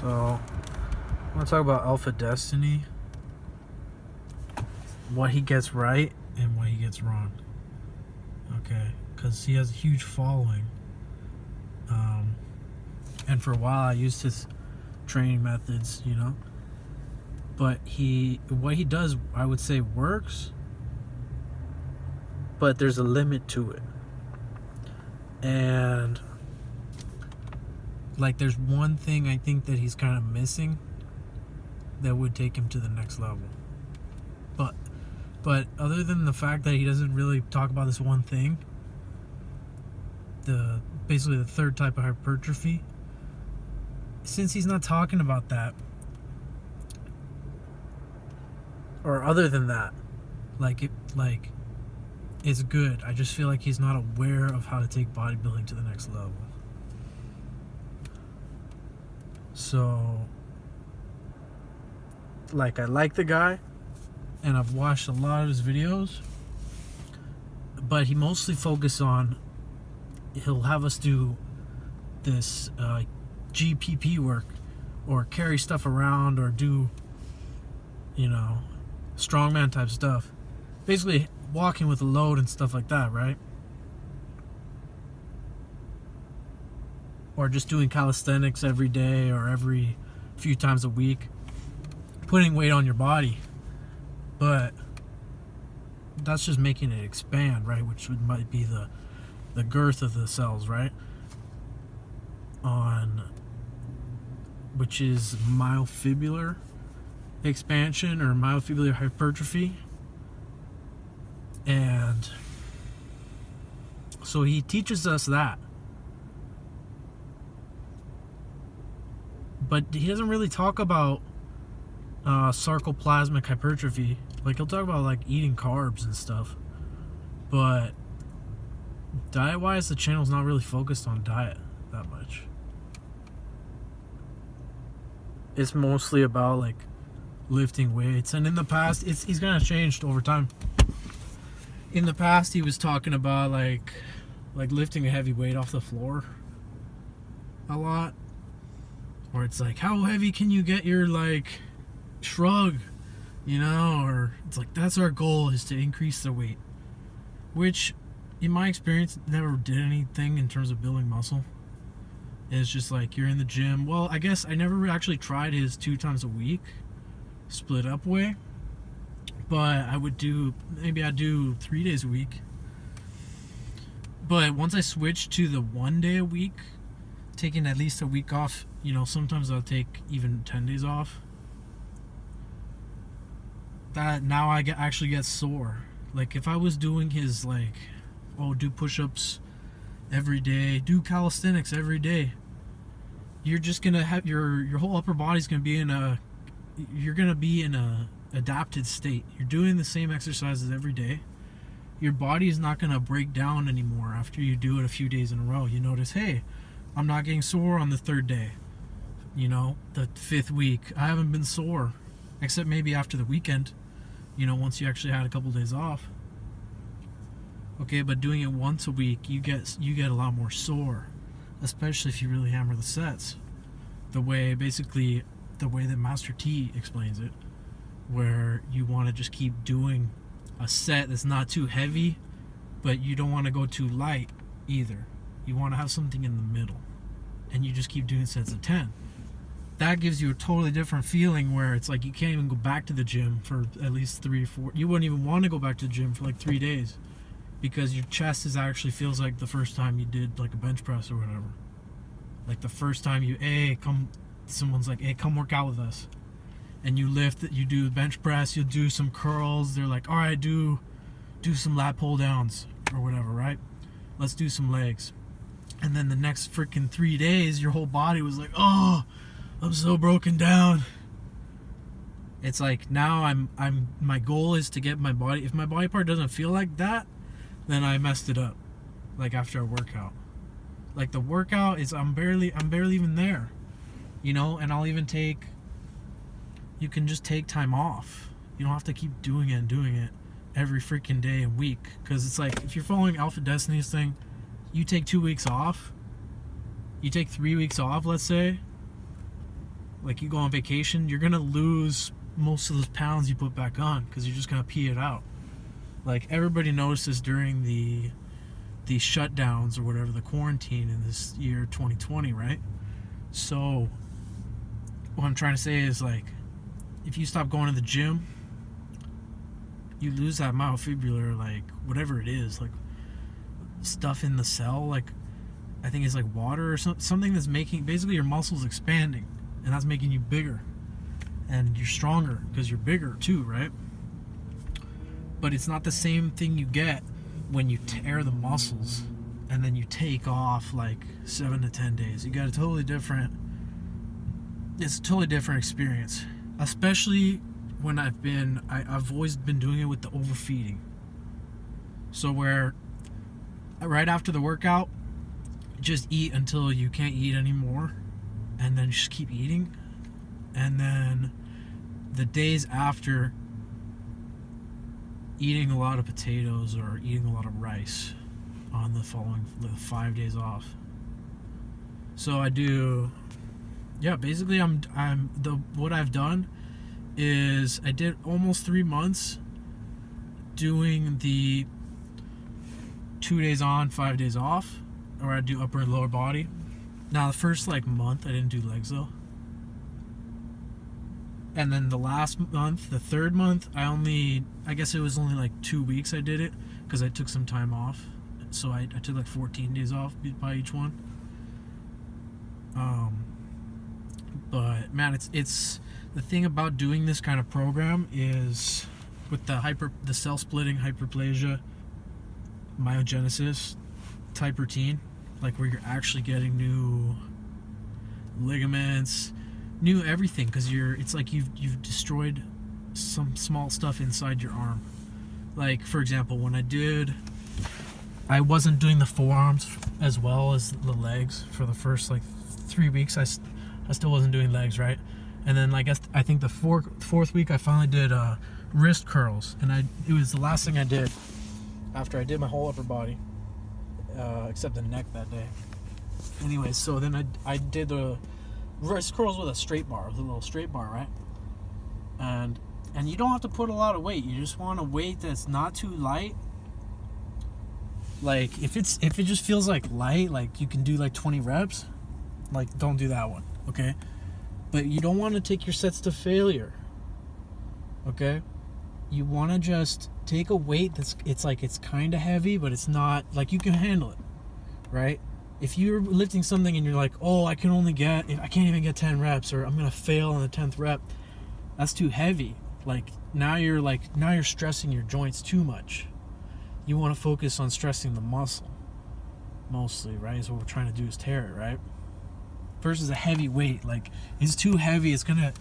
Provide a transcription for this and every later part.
So, I want to talk about Alphadestiny, what he gets right and what he gets wrong. Okay, because he has a huge following. And for a while I used his training methods, you know. But what he does, I would say, works, but there's a limit to it. And like, there's one thing I think that he's kind of missing that would take him to the next level. But other than the fact that he doesn't really talk about this one thing, basically the third type of hypertrophy, since he's not talking about that, or other than that, it's good. I just feel like he's not aware of how to take bodybuilding to the next level. So, like, I like the guy, and I've watched a lot of his videos, but he mostly focuses on, he'll have us do this GPP work, or carry stuff around, or do, you know, strongman type stuff. Basically walking with a load and stuff like that, right? Or just doing calisthenics every day or every few times a week, putting weight on your body. But that's just making it expand, right? Which might be the girth of the cells, right? Which is myofibrillar expansion or myofibrillar hypertrophy. And so he teaches us that, but he doesn't really talk about sarcoplasmic hypertrophy. Like, he'll talk about like eating carbs and stuff, but diet wise the channel's not really focused on diet that much. It's mostly about like lifting weights, and in the past he's kind of changed over time. In the past he was talking about like lifting a heavy weight off the floor a lot, or it's like, how heavy can you get your like shrug, you know, or it's like, that's our goal, is to increase the weight, which in my experience never did anything in terms of building muscle. It's just like, you're in the gym. Well, I guess I never actually tried his 2 times a week split up way, but I'd do 3 days a week. But once I switched to the 1 day a week, taking at least a week off, you know, sometimes I'll take even 10 days off, that now I actually get sore. Like, if I was doing his like, do push-ups every day, do calisthenics every day, you're just gonna have your whole upper body's gonna be in a adapted state. You're doing the same exercises every day. Your body is not going to break down anymore after you do it a few days in a row. You notice, hey, I'm not getting sore on the 3rd day. You know, the 5th week, I haven't been sore, except maybe after the weekend, you know, once you actually had a couple days off. Okay, but doing it once a week, you get a lot more sore, especially if you really hammer the sets. The way that Master T explains it, where you want to just keep doing a set that's not too heavy, but you don't want to go too light either. You want to have something in the middle, and you just keep doing sets of 10. That gives you a totally different feeling, where it's like you can't even go back to the gym for at least 3 or 4. You wouldn't even want to go back to the gym for like 3 days, because your chest actually feels like the first time you did like a bench press or whatever. Like the first time someone's like, hey, come work out with us. And you lift it, you do bench press, you'll do some curls. They're like, all right, do some lat pull downs or whatever, right? Let's do some legs. And then the next freaking 3 days, your whole body was like, oh, I'm so broken down. It's like, now my goal is to get my body, if my body part doesn't feel like that, then I messed it up. Like after a workout. Like the workout is, I'm barely even there. You know, and I'll even you can just take time off. You don't have to keep doing it every freaking day and week. Because it's like, if you're following Alphadestiny's thing, you take 2 weeks off, you take 3 weeks off, let's say, Like you go on vacation, you're gonna lose most of those pounds you put back on because you're just gonna pee it out. Like everybody noticed this during the shutdowns or whatever, the quarantine in this year 2020, right? So what I'm trying to say is, like, if you stop going to the gym, you lose that myofibular, like whatever it is, like stuff in the cell, like I think it's like water or something that's making basically your muscles expanding, and that's making you bigger, and you're stronger because you're bigger too, right? But it's not the same thing you get when you tear the muscles and then you take off like 7 to 10 days. You got it's a totally different experience, especially when I've always been doing it with the overfeeding. So where right after the workout, just eat until you can't eat anymore, and then just keep eating, and then the days after, eating a lot of potatoes or eating a lot of rice on the 5 days off. So I do, yeah, basically what I've done is I did almost 3 months doing the 2 days on, 5 days off, or I do upper and lower body. Now the first like month I didn't do legs though. And then the last month, the third month, I guess it was only like 2 weeks I did it because I took some time off. So I took like 14 days off by each one. But man, it's the thing about doing this kind of program is with the cell splitting, hyperplasia, myogenesis type routine, like where you're actually getting new ligaments, new everything, because it's like you've destroyed some small stuff inside your arm. Like for example, when I wasn't doing the forearms as well as the legs for the first like 3 weeks. I still wasn't doing legs, right? And then like I think the fourth week I finally did wrist curls, and it was the last thing I did after I did my whole upper body, except the neck that day. Anyways, so then I did the wrist curls with a straight bar, with a little straight bar, right? And you don't have to put a lot of weight. You just want a weight that's not too light. Like if it just feels like light, like you can do like 20 reps, like don't do that one, okay? But you don't want to take your sets to failure, okay? You want to just take a weight it's kind of heavy, but it's not, like you can handle it, right? If you're lifting something and you're like, oh, I can't even get 10 reps, or I'm gonna fail on the 10th rep, that's too heavy. Like now you're stressing your joints too much. You want to focus on stressing the muscle mostly, right? Is what we're trying to do, is tear it, right? Versus a heavy weight, like it's too heavy, it's gonna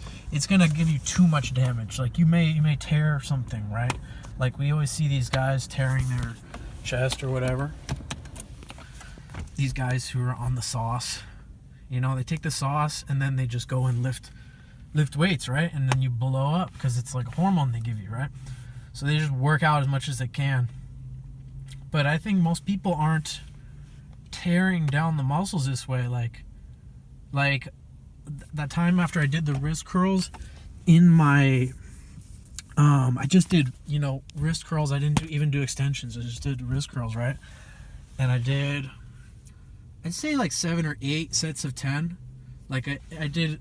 give you too much damage. Like you may tear something, right? Like we always see these guys tearing their chest or whatever. These guys who are on the sauce, they take the sauce and then they just go and lift weights, right? And then you blow up because it's like a hormone they give you, right? So they just work out as much as they can. But I think most people aren't tearing down the muscles this way. Like that time after I did the wrist curls in my I just did wrist curls. I didn't even do extensions. I just did wrist curls, right? And I'd say like 7 or 8 sets of 10. Like I did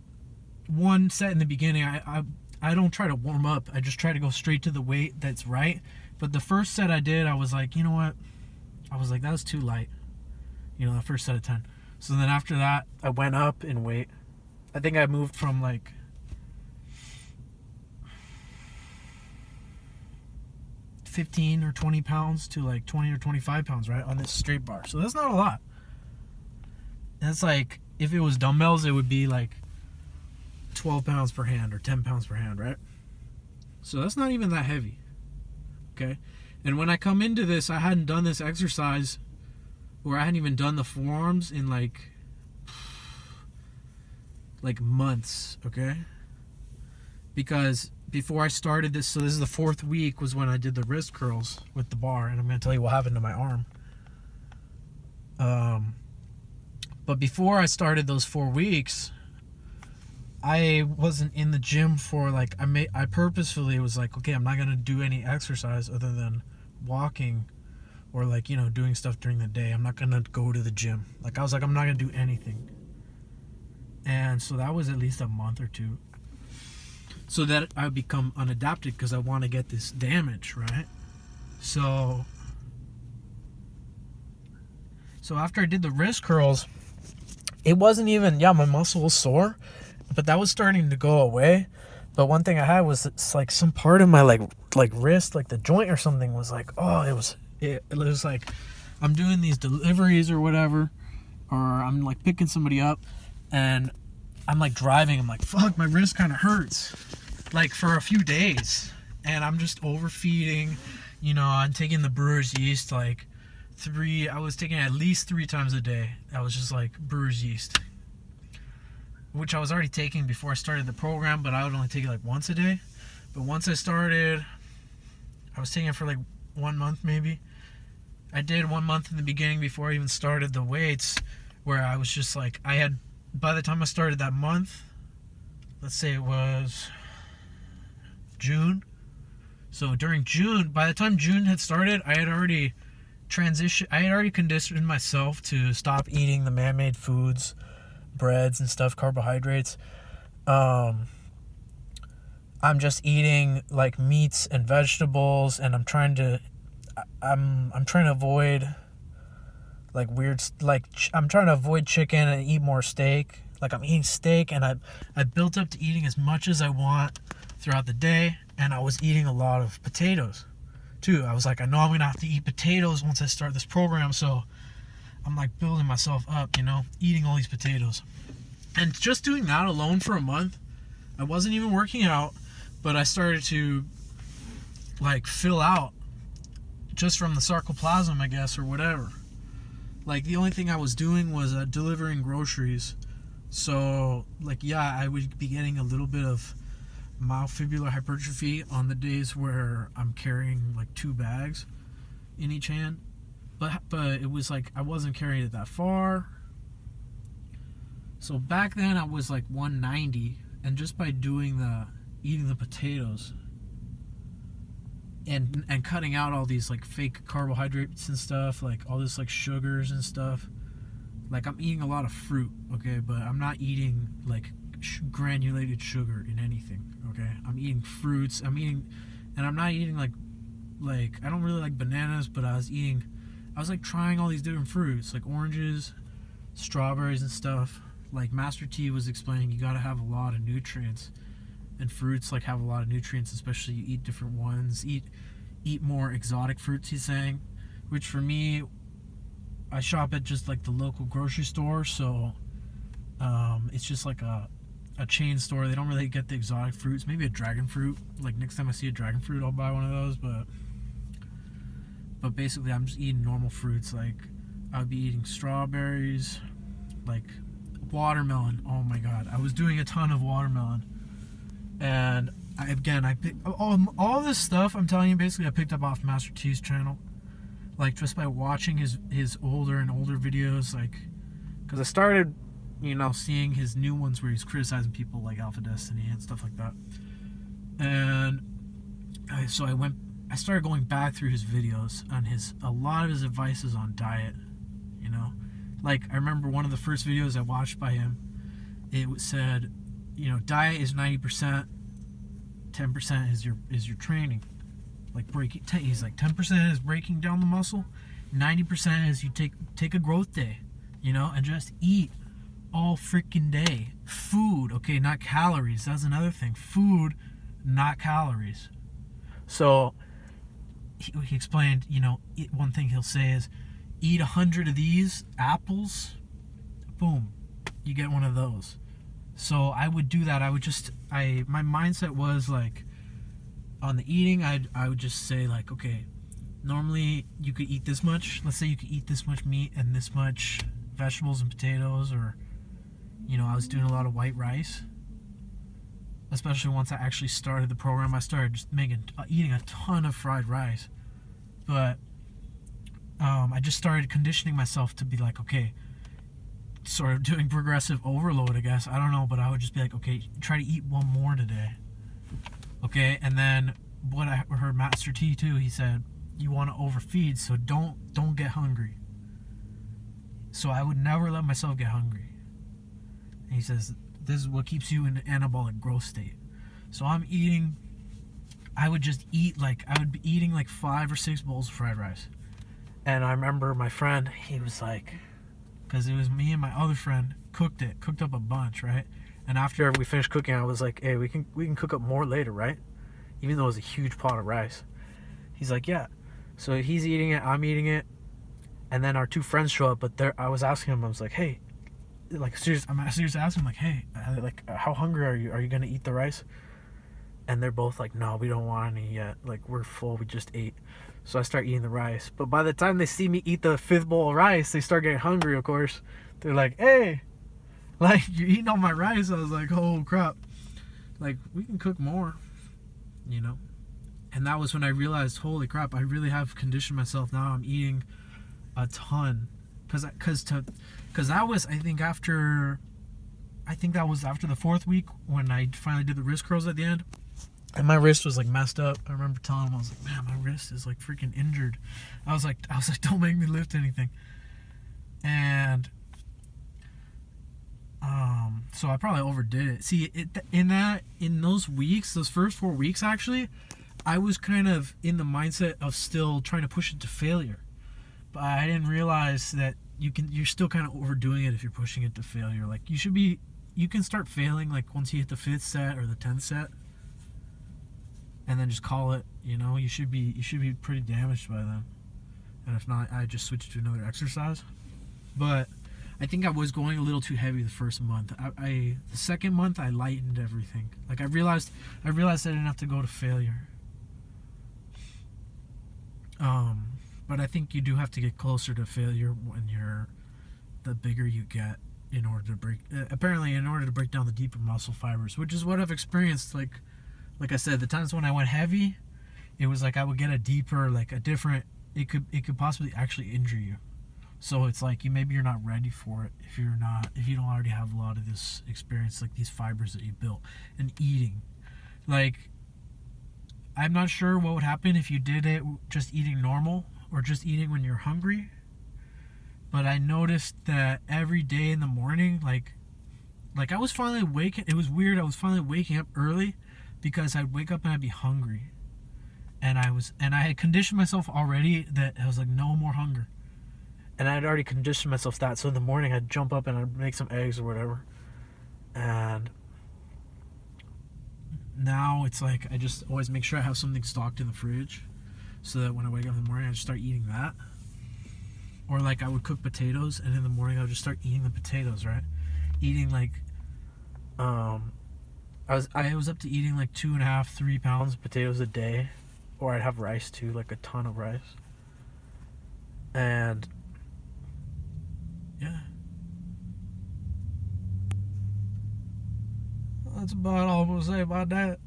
one set in the beginning. I don't try to warm up. I just try to go straight to the weight that's right. But the first set I did, I was like, you know what? I was like, that was too light. The first set of 10. So then after that, I went up in weight. I think I moved from like 15 or 20 pounds to like 20 or 25 pounds, right, on this straight bar. So that's not a lot. That's like, if it was dumbbells, it would be like 12 pounds per hand or 10 pounds per hand, right? So that's not even that heavy, okay? And when I come into this, I hadn't done this exercise, or I hadn't even done the forearms in like months, okay? Because before I started this, so this is the 4th week, was when I did the wrist curls with the bar, and I'm going to tell you what happened to my arm. But before I started those 4 weeks, I wasn't in the gym for like, I purposefully was like, okay, I'm not going to do any exercise other than walking or like, you know, doing stuff during the day. I'm not going to go to the gym. Like I was like, I'm not going to do anything. And so that was at least a month or two. So that I become unadapted because I want to get this damage, right? So after I did the wrist curls, it wasn't even, my muscle was sore, but that was starting to go away. But one thing I had was, it's like some part of my like wrist, like the joint or something was like, it was like I'm doing these deliveries or whatever, or I'm like picking somebody up and I'm like driving, I'm like, fuck, my wrist kind of hurts, like for a few days, and I'm just overfeeding, you know, I'm taking the brewer's yeast like I was taking it at least 3 times a day. I was just like brewer's yeast, which I was already taking before I started the program, but I would only take it like once a day. But once I started, I was taking it for like 1 month maybe. I did 1 month in the beginning before I even started the weights, where I was just like, by the time I started that month, let's say it was June. So during June, by the time June had started, I had already conditioned myself to stop eating the man-made foods, breads and stuff, carbohydrates. I'm just eating like meats and vegetables, and I'm trying to avoid like I'm trying to avoid chicken and eat more steak. Like I'm eating steak, and I built up to eating as much as I want throughout the day, and I was eating a lot of potatoes too. I was like, I know I'm gonna have to eat potatoes once I start this program, so I'm like building myself up, you know, eating all these potatoes. And just doing that alone for a month, I wasn't even working out, but I started to like fill out just from the sarcoplasm, I guess, or whatever. Like the only thing I was doing was delivering groceries. So like, I would be getting a little bit of myofibular hypertrophy on the days where I'm carrying like 2 bags in each hand, but it was like I wasn't carrying it that far. So back then I was like 190, and just by eating the potatoes and cutting out all these like fake carbohydrates and stuff, like all this like sugars and stuff, like I'm eating a lot of fruit, okay, but I'm not eating like granulated sugar in anything, okay? I'm eating fruits, and I'm not eating like I don't really like bananas, but I was like trying all these different fruits, like oranges, strawberries and stuff. Like Master T was explaining, you gotta have a lot of nutrients, and fruits like have a lot of nutrients, especially you eat different ones, eat more exotic fruits, he's saying, which for me, I shop at just like the local grocery store, so it's just like a chain store. They don't really get the exotic fruits. Maybe a dragon fruit. Like next time I see a dragon fruit, I'll buy one of those. But basically, I'm just eating normal fruits. Like I would be eating strawberries, like watermelon. Oh my god, I was doing a ton of watermelon. And I picked all this stuff. I'm telling you, basically, I picked up off Master T's channel, like just by watching his older and older videos. Like, because I started, you know, seeing his new ones where he's criticizing people like Alphadestiny and stuff like that. And I started going back through his videos on a lot of his advice is on diet, you know. Like I remember one of the first videos I watched by him, it said, you know, diet is 90%, 10% is your training. Like he's like 10% is breaking down the muscle, 90% is you take a growth day, you know, and just eat all freaking day. Food, okay, not calories. That's another thing. Food, not calories. So he explained, you know, one thing he'll say is, eat 100 of these apples, boom, you get one of those. So I would do that. My mindset was like, on the eating, I would just say like, okay, normally you could eat this much. Let's say you could eat this much meat and this much vegetables and potatoes, or, you know, I was doing a lot of white rice. Especially once I actually started the program, I started just eating a ton of fried rice. But I just started conditioning myself to be like, okay, sort of doing progressive overload, I guess. I don't know, but I would just be like, okay, try to eat one more today. Okay, and then what I heard Master T too, he said, you want to overfeed, so don't get hungry. So I would never let myself get hungry. And he says, this is what keeps you in the anabolic growth state. So I would be eating like 5 or 6 bowls of fried rice. And I remember my friend, he was like, because it was me and my other friend cooked up a bunch, right? And after we finished cooking, I was like, hey, we can cook up more later, right? Even though it was a huge pot of rice. He's like, yeah. So he's eating it, I'm eating it, and then our 2 friends show up. But I was asking him, I was like, hey, like I'm seriously asking him, like, hey, like, how hungry are you? Are you gonna eat the rice? And they're both like, no, we don't want any yet. Like, we're full, we just ate. So I start eating the rice. But by the time they see me eat the 5th bowl of rice, they start getting hungry, of course. They're like, hey, like, you're eating all my rice. I was like, oh, crap. Like, we can cook more, you know? And that was when I realized, holy crap, I really have conditioned myself. Now I'm eating a ton. Because that was, I think that was after the 4th week when I finally did the wrist curls at the end. And my wrist was like messed up. I remember telling him, I was like, man, my wrist is like freaking injured. I was like, don't make me lift anything. And so I probably overdid it. See, in those weeks, those first 4 weeks actually, I was kind of in the mindset of still trying to push it to failure. But I didn't realize that you're still kind of overdoing it if you're pushing it to failure. Like, you can start failing like once you hit the 5th set or the 10th set. And then just call it, you know, you should be pretty damaged by then. And if not, I just switched to another exercise. But I think I was going a little too heavy the first month. The second month I lightened everything. Like I realized I didn't have to go to failure. But I think you do have to get closer to failure when the bigger you get in order to break down the deeper muscle fibers, which is what I've experienced. Like I said, the times when I went heavy, it was like I would get a deeper, like a different, it could possibly actually injure you. So it's like maybe you're not ready for it if you don't already have a lot of this experience, like these fibers that you built. And eating, like, I'm not sure what would happen if you did it just eating normal or just eating when you're hungry. But I noticed that every day in the morning, like I was finally waking. It was weird. I was finally waking up early. Because I'd wake up and I'd be hungry, and I had conditioned myself already that I was like, no more hunger, and I had already conditioned myself that. So in the morning I'd jump up and I'd make some eggs or whatever, and now it's like I just always make sure I have something stocked in the fridge, so that when I wake up in the morning I just start eating that. Or like I would cook potatoes, and in the morning I would just start eating the potatoes, right? Eating like I was up to eating like 2.5-3 pounds of potatoes a day, or I'd have rice too, like a ton of rice. And yeah, that's about all I'm gonna say about that.